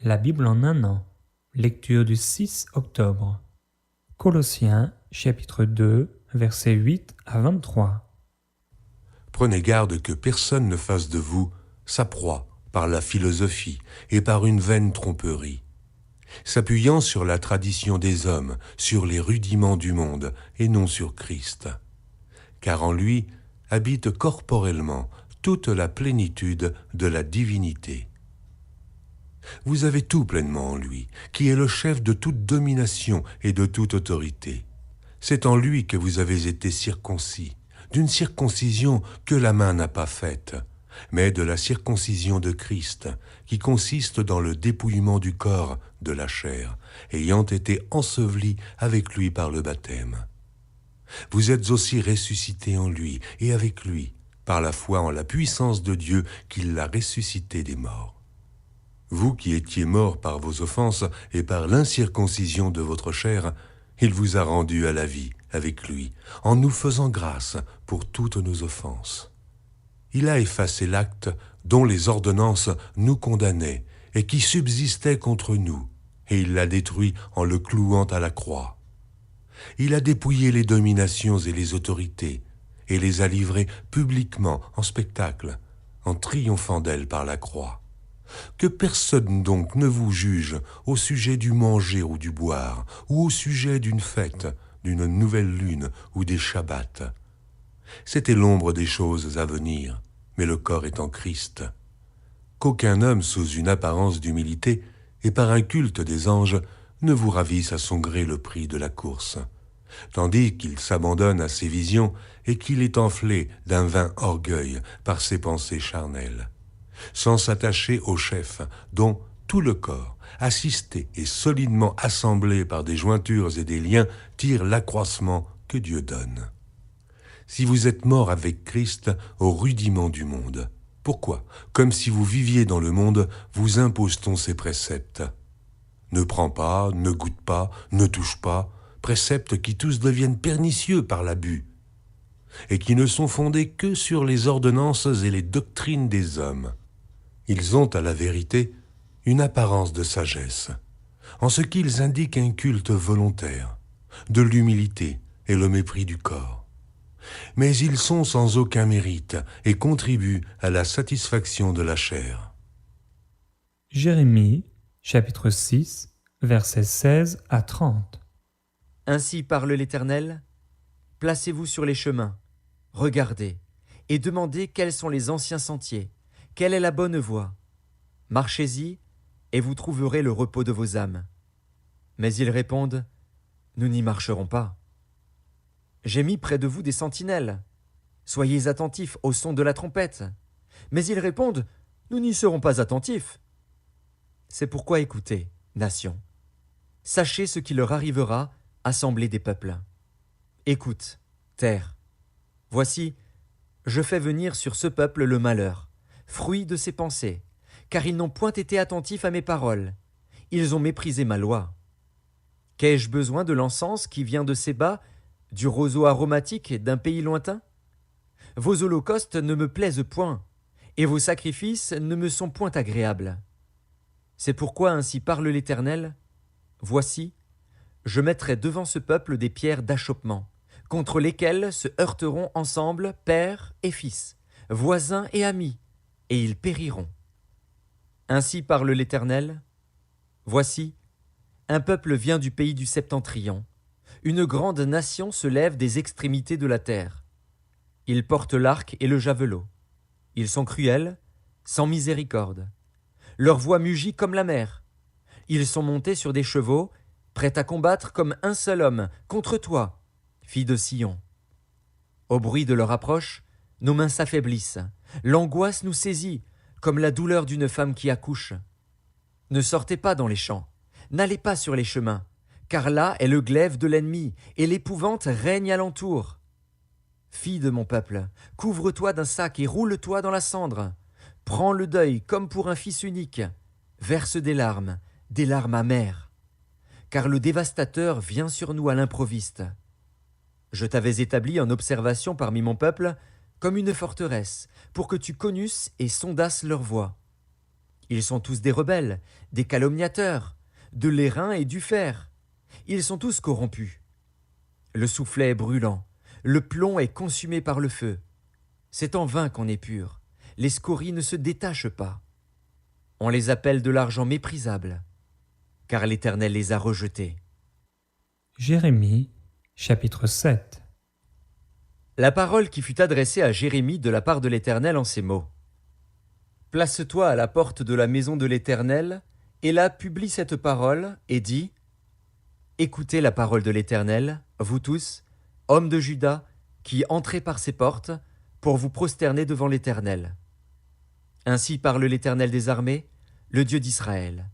La Bible en un an. Lecture du 6 octobre. Colossiens, chapitre 2, versets 8 à 23. Prenez garde que personne ne fasse de vous sa proie par la philosophie et par une vaine tromperie, s'appuyant sur la tradition des hommes, sur les rudiments du monde et non sur Christ. Car en lui habite corporellement toute la plénitude de la divinité. Vous avez tout pleinement en lui, qui est le chef de toute domination et de toute autorité. C'est en lui que vous avez été circoncis, d'une circoncision que la main n'a pas faite, mais de la circoncision de Christ, qui consiste dans le dépouillement du corps de la chair, ayant été ensevelis avec lui par le baptême. Vous êtes aussi ressuscités en lui et avec lui, par la foi en la puissance de Dieu qui l'a ressuscité des morts. Vous qui étiez morts par vos offenses et par l'incirconcision de votre chair, il vous a rendus à la vie avec lui, en nous faisant grâce pour toutes nos offenses. Il a effacé l'acte dont les ordonnances nous condamnaient et qui subsistait contre nous, et il l'a détruit en le clouant à la croix. Il a dépouillé les dominations et les autorités, et les a livrées publiquement en spectacle, en triomphant d'elles par la croix. Que personne donc ne vous juge au sujet du manger ou du boire, ou au sujet d'une fête, d'une nouvelle lune ou des shabbats. C'était l'ombre des choses à venir, mais le corps est en Christ. Qu'aucun homme sous une apparence d'humilité et par un culte des anges ne vous ravisse à son gré le prix de la course, tandis qu'il s'abandonne à ses visions et qu'il est enflé d'un vain orgueil par ses pensées charnelles, sans s'attacher au chef, dont tout le corps, assisté et solidement assemblé par des jointures et des liens, tire l'accroissement que Dieu donne. Si vous êtes morts avec Christ au rudiment du monde, pourquoi, comme si vous viviez dans le monde, vous impose-t-on ces préceptes ? Ne prends pas, ne goûte pas, ne touche pas, préceptes qui tous deviennent pernicieux par l'abus, et qui ne sont fondés que sur les ordonnances et les doctrines des hommes. Ils ont, à la vérité, une apparence de sagesse, en ce qu'ils indiquent un culte volontaire, de l'humilité et le mépris du corps. Mais ils sont sans aucun mérite et contribuent à la satisfaction de la chair. Jérémie, chapitre 6, versets 16 à 30. Ainsi parle l'Éternel, placez-vous sur les chemins, regardez, et demandez quels sont les anciens sentiers, quelle est la bonne voie. Marchez-y, et vous trouverez le repos de vos âmes. Mais ils répondent, nous n'y marcherons pas. J'ai mis près de vous des sentinelles. Soyez attentifs au son de la trompette. Mais ils répondent, nous n'y serons pas attentifs. C'est pourquoi écoutez, nations. Sachez ce qui leur arrivera, assemblée des peuples. Écoute, terre. Voici, je fais venir sur ce peuple le malheur, fruit de ses pensées, car ils n'ont point été attentifs à mes paroles. Ils ont méprisé ma loi. Qu'ai-je besoin de l'encens qui vient de Séba, du roseau aromatique d'un pays lointain ? Vos holocaustes ne me plaisent point, et vos sacrifices ne me sont point agréables. C'est pourquoi ainsi parle l'Éternel. Voici, je mettrai devant ce peuple des pierres d'achoppement, contre lesquelles se heurteront ensemble père et fils, voisins et amis, et ils périront. Ainsi parle l'Éternel. Voici, un peuple vient du pays du septentrion. Une grande nation se lève des extrémités de la terre. Ils portent l'arc et le javelot. Ils sont cruels, sans miséricorde. Leur voix mugit comme la mer. Ils sont montés sur des chevaux, prêts à combattre comme un seul homme, contre toi, fille de Sion. Au bruit de leur approche, nos mains s'affaiblissent. L'angoisse nous saisit, comme la douleur d'une femme qui accouche. Ne sortez pas dans les champs, n'allez pas sur les chemins, car là est le glaive de l'ennemi, et l'épouvante règne alentour. Fille de mon peuple, couvre-toi d'un sac et roule-toi dans la cendre. Prends le deuil comme pour un fils unique. Verse des larmes amères. Car le dévastateur vient sur nous à l'improviste. Je t'avais établi en observation parmi mon peuple, comme une forteresse, pour que tu connusses et sondasses leur voie. Ils sont tous des rebelles, des calomniateurs, de l'airain et du fer. Ils sont tous corrompus. Le soufflet est brûlant, le plomb est consumé par le feu. C'est en vain qu'on est pur, les scories ne se détachent pas. On les appelle de l'argent méprisable, car l'Éternel les a rejetés. Jérémie, chapitre 7. La parole qui fut adressée à Jérémie de la part de l'Éternel en ces mots. Place-toi à la porte de la maison de l'Éternel, et là publie cette parole, et dis, écoutez la parole de l'Éternel, vous tous, hommes de Juda, qui entrez par ces portes, pour vous prosterner devant l'Éternel. Ainsi parle l'Éternel des armées, le Dieu d'Israël.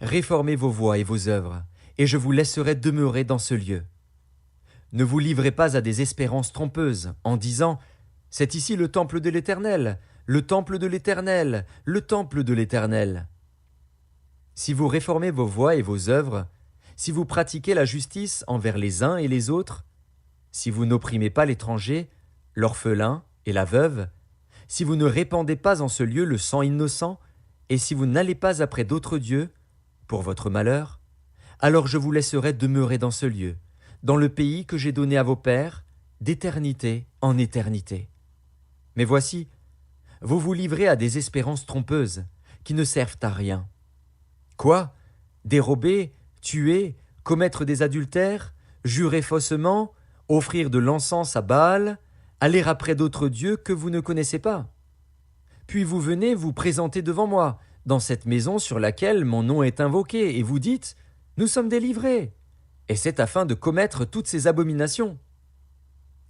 Réformez vos voies et vos œuvres, et je vous laisserai demeurer dans ce lieu. Ne vous livrez pas à des espérances trompeuses, en disant « C'est ici le temple de l'Éternel, le temple de l'Éternel, le temple de l'Éternel. » Si vous réformez vos voies et vos œuvres, si vous pratiquez la justice envers les uns et les autres, si vous n'opprimez pas l'étranger, l'orphelin et la veuve, si vous ne répandez pas en ce lieu le sang innocent, et si vous n'allez pas après d'autres dieux, pour votre malheur, alors je vous laisserai demeurer dans ce lieu, dans le pays que j'ai donné à vos pères, d'éternité en éternité. Mais voici, vous vous livrez à des espérances trompeuses, qui ne servent à rien. Quoi? Dérober, tuer, commettre des adultères, jurer faussement, offrir de l'encens à Baal, aller après d'autres dieux que vous ne connaissez pas. Puis vous venez vous présenter devant moi, dans cette maison sur laquelle mon nom est invoqué, et vous dites « Nous sommes délivrés !» Et c'est afin de commettre toutes ces abominations.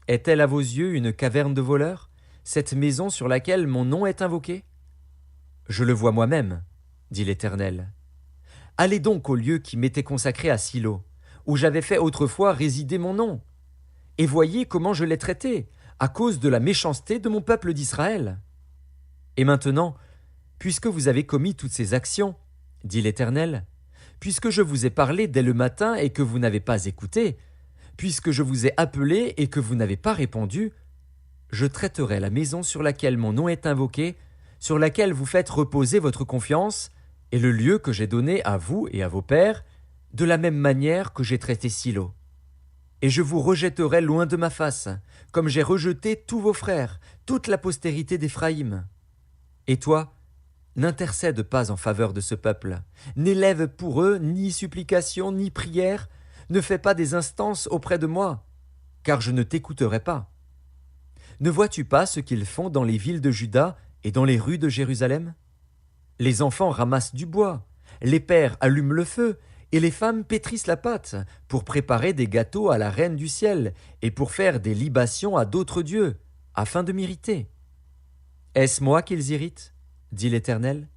Est-elle à vos yeux une caverne de voleurs, cette maison sur laquelle mon nom est invoqué? Je le vois moi-même, dit l'Éternel. Allez donc au lieu qui m'était consacré à Silo, où j'avais fait autrefois résider mon nom, et voyez comment je l'ai traité, à cause de la méchanceté de mon peuple d'Israël. Et maintenant, puisque vous avez commis toutes ces actions, dit l'Éternel, puisque je vous ai parlé dès le matin et que vous n'avez pas écouté, puisque je vous ai appelé et que vous n'avez pas répondu, je traiterai la maison sur laquelle mon nom est invoqué, sur laquelle vous faites reposer votre confiance, et le lieu que j'ai donné à vous et à vos pères, de la même manière que j'ai traité Silo. Et je vous rejetterai loin de ma face, comme j'ai rejeté tous vos frères, toute la postérité d'Éphraïm. Et toi, n'intercède pas en faveur de ce peuple, n'élève pour eux ni supplication ni prière, ne fais pas des instances auprès de moi, car je ne t'écouterai pas. Ne vois-tu pas ce qu'ils font dans les villes de Juda et dans les rues de Jérusalem? Les enfants ramassent du bois, les pères allument le feu, et les femmes pétrissent la pâte pour préparer des gâteaux à la reine du ciel et pour faire des libations à d'autres dieux, afin de m'irriter. Est-ce moi qu'ils irritent? Dit l'Éternel.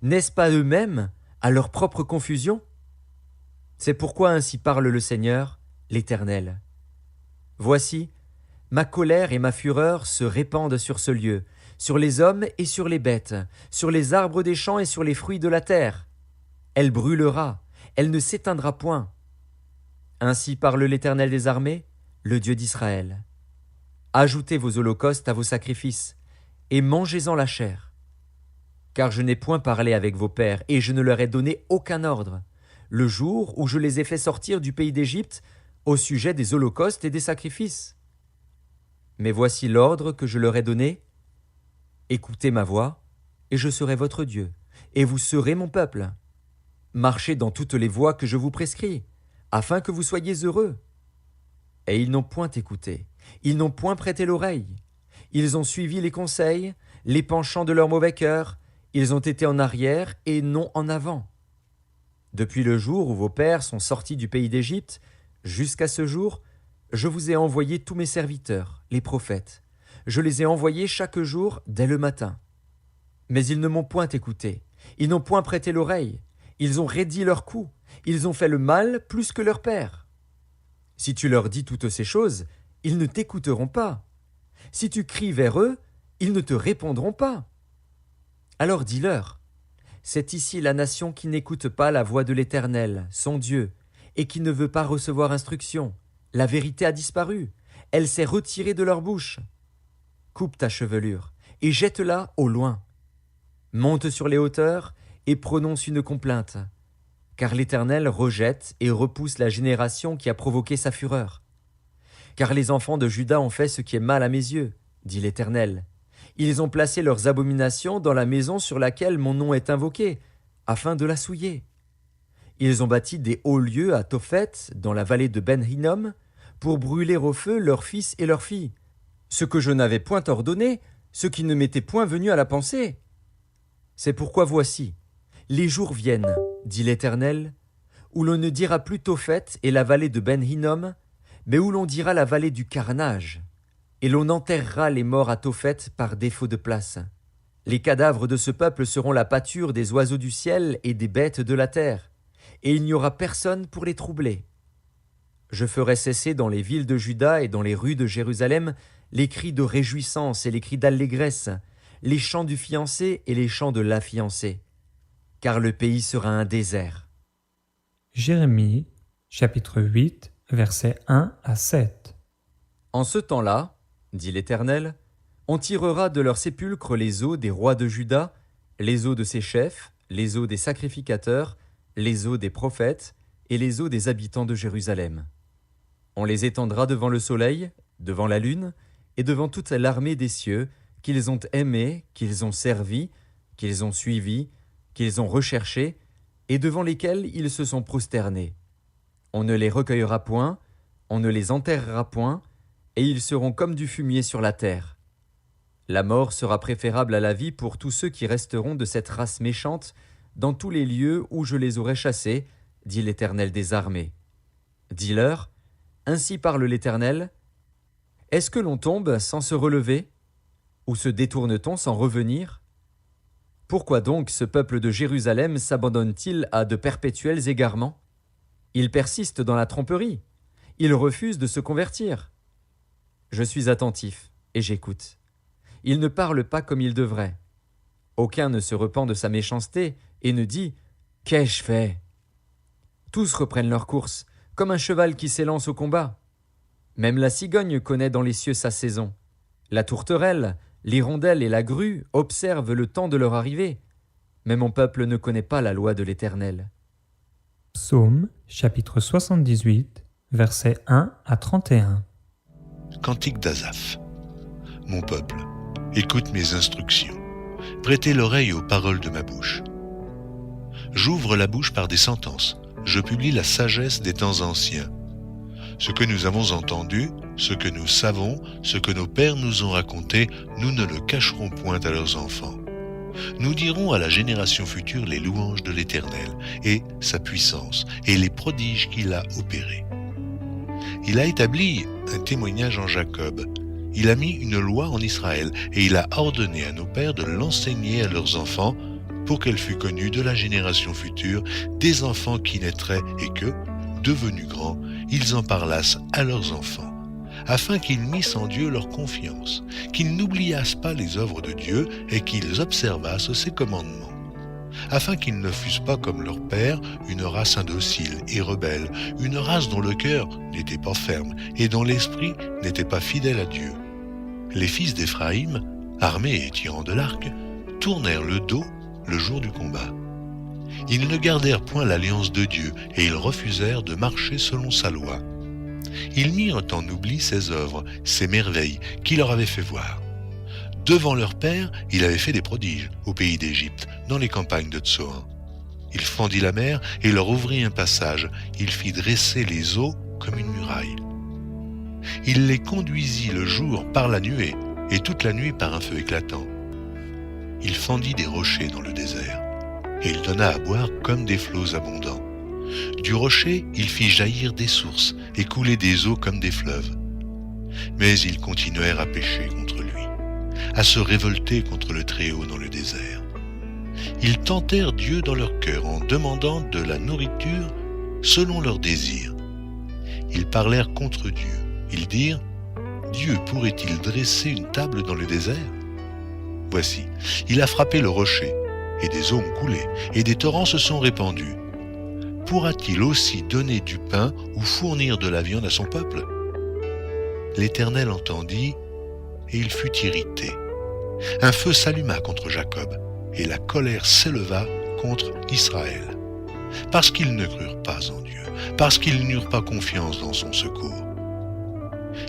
N'est-ce pas eux-mêmes, à leur propre confusion? C'est pourquoi ainsi parle le Seigneur, l'Éternel. Voici, ma colère et ma fureur se répandent sur ce lieu, sur les hommes et sur les bêtes, sur les arbres des champs et sur les fruits de la terre. Elle brûlera, elle ne s'éteindra point. Ainsi parle l'Éternel des armées, le Dieu d'Israël. Ajoutez vos holocaustes à vos sacrifices, et mangez-en la chair. Car je n'ai point parlé avec vos pères, et je ne leur ai donné aucun ordre, le jour où je les ai fait sortir du pays d'Égypte, au sujet des holocaustes et des sacrifices. Mais voici l'ordre que je leur ai donné. Écoutez ma voix, et je serai votre Dieu, et vous serez mon peuple. Marchez dans toutes les voies que je vous prescris, afin que vous soyez heureux. Et ils n'ont point écouté, ils n'ont point prêté l'oreille. Ils ont suivi les conseils, les penchants de leur mauvais cœur, ils ont été en arrière et non en avant. Depuis le jour où vos pères sont sortis du pays d'Égypte, jusqu'à ce jour, je vous ai envoyé tous mes serviteurs, les prophètes. Je les ai envoyés chaque jour dès le matin. Mais ils ne m'ont point écouté, ils n'ont point prêté l'oreille, ils ont raidi leur cou, ils ont fait le mal plus que leur père. Si tu leur dis toutes ces choses, ils ne t'écouteront pas. Si tu cries vers eux, ils ne te répondront pas. Alors dis-leur, c'est ici la nation qui n'écoute pas la voix de l'Éternel, son Dieu, et qui ne veut pas recevoir instruction. La vérité a disparu, elle s'est retirée de leur bouche. Coupe ta chevelure et jette-la au loin. monte sur les hauteurs et prononce une complainte. Car l'Éternel rejette et repousse la génération qui a provoqué sa fureur. Car les enfants de Juda ont fait ce qui est mal à mes yeux, dit l'Éternel. Ils ont placé leurs abominations dans la maison sur laquelle mon nom est invoqué, afin de la souiller. Ils ont bâti des hauts lieux à Tophet, dans la vallée de Ben-Hinnom, pour brûler au feu leurs fils et leurs filles, ce que je n'avais point ordonné, ce qui ne m'était point venu à la pensée. C'est pourquoi voici, les jours viennent, dit l'Éternel, où l'on ne dira plus Tophet et la vallée de Ben-Hinnom, mais où l'on dira la vallée du carnage, et l'on enterrera les morts à Tophet par défaut de place. Les cadavres de ce peuple seront la pâture des oiseaux du ciel et des bêtes de la terre, et il n'y aura personne pour les troubler. Je ferai cesser dans les villes de Juda et dans les rues de Jérusalem les cris de réjouissance et les cris d'allégresse, les chants du fiancé et les chants de la fiancée, car le pays sera un désert. Jérémie, chapitre 8, versets 1 à 7. En ce temps-là, dit l'Éternel, on tirera de leurs sépulcres les os des rois de Juda, les os de ses chefs, les os des sacrificateurs, les os des prophètes et les os des habitants de Jérusalem. On les étendra devant le soleil, devant la lune et devant toute l'armée des cieux qu'ils ont aimés, qu'ils ont servis, qu'ils ont suivis, qu'ils ont recherchés et devant lesquels ils se sont prosternés. On ne les recueillera point, on ne les enterrera point, et ils seront comme du fumier sur la terre. La mort sera préférable à la vie pour tous ceux qui resteront de cette race méchante dans tous les lieux où je les aurai chassés, dit l'Éternel des armées. Dis-leur, ainsi parle l'Éternel, est-ce que l'on tombe sans se relever? Ou se détourne-t-on sans revenir? Pourquoi donc ce peuple de Jérusalem s'abandonne-t-il à de perpétuels égarements? Il persiste dans la tromperie, il refuse de se convertir. Je suis attentif et j'écoute. Il ne parle pas comme il devrait. Aucun ne se repent de sa méchanceté et ne dit « Qu'ai-je fait ?» Tous reprennent leur course, comme un cheval qui s'élance au combat. Même la cigogne connaît dans les cieux sa saison. La tourterelle, l'hirondelle et la grue observent le temps de leur arrivée. Mais mon peuple ne connaît pas la loi de l'Éternel. Psaume, chapitre 78, versets 1 à 31. Cantique d'Asaph. Mon peuple, écoute mes instructions. Prêtez l'oreille aux paroles de ma bouche. J'ouvre la bouche par des sentences. Je publie la sagesse des temps anciens. Ce que nous avons entendu, ce que nous savons, ce que nos pères nous ont raconté, nous ne le cacherons point à leurs enfants. Nous dirons à la génération future les louanges de l'Éternel et sa puissance et les prodiges qu'il a opérés. Il a établi un témoignage en Jacob. Il a mis une loi en Israël et il a ordonné à nos pères de l'enseigner à leurs enfants pour qu'elle fût connue de la génération future des enfants qui naîtraient et que, devenus grands, ils en parlassent à leurs enfants, afin qu'ils missent en Dieu leur confiance, qu'ils n'oubliassent pas les œuvres de Dieu et qu'ils observassent ses commandements, afin qu'ils ne fussent pas comme leur père, une race indocile et rebelle, une race dont le cœur n'était pas ferme et dont l'esprit n'était pas fidèle à Dieu. Les fils d'Éphraïm, armés et tirant de l'arc, tournèrent le dos le jour du combat. Ils ne gardèrent point l'alliance de Dieu et ils refusèrent de marcher selon sa loi. Ils mirent en oubli ses œuvres, ses merveilles qu'il leur avait fait voir. Devant leur père, il avait fait des prodiges au pays d'Égypte, dans les campagnes de Tsoan. Il fendit la mer et leur ouvrit un passage. Il fit dresser les eaux comme une muraille. Il les conduisit le jour par la nuée et toute la nuit par un feu éclatant. Il fendit des rochers dans le désert et il donna à boire comme des flots abondants. Du rocher, il fit jaillir des sources et couler des eaux comme des fleuves. Mais ils continuèrent à pécher contre lui, à se révolter contre le Très-Haut dans le désert. Ils tentèrent Dieu dans leur cœur en demandant de la nourriture selon leurs désirs. Ils parlèrent contre Dieu. Ils dirent « Dieu pourrait-il dresser une table dans le désert ?» Voici, il a frappé le rocher, et des eaux ont coulé, et des torrents se sont répandus. Pourra-t-il aussi donner du pain ou fournir de la viande à son peuple? L'Éternel entendit, et il fut irrité. Un feu s'alluma contre Jacob, et la colère s'éleva contre Israël. Parce qu'ils ne crurent pas en Dieu, parce qu'ils n'eurent pas confiance dans son secours.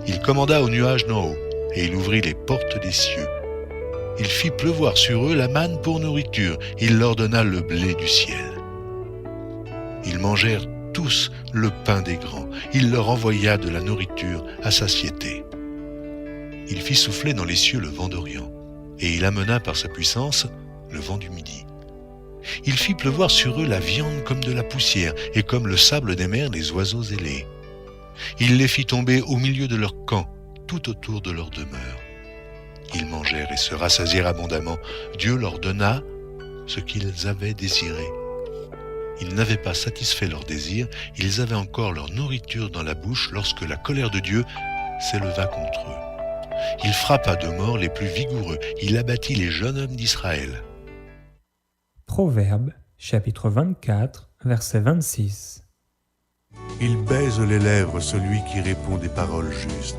Il commanda aux nuages d'en haut, et il ouvrit les portes des cieux. Il fit pleuvoir sur eux la manne pour nourriture, il leur donna le blé du ciel. Ils mangèrent tous le pain des grands, il leur envoya de la nourriture à satiété. Il fit souffler dans les cieux le vent d'Orient, et il amena par sa puissance le vent du Midi. Il fit pleuvoir sur eux la viande comme de la poussière, et comme le sable des mers les oiseaux ailés. Il les fit tomber au milieu de leur camp, tout autour de leur demeure. Ils mangèrent et se rassasièrent abondamment. Dieu leur donna ce qu'ils avaient désiré. Ils n'avaient pas satisfait leur désir, ils avaient encore leur nourriture dans la bouche lorsque la colère de Dieu s'éleva contre eux. Il frappa de mort les plus vigoureux, il abattit les jeunes hommes d'Israël. Proverbes, chapitre 24, verset 26. Il baise les lèvres celui qui répond des paroles justes.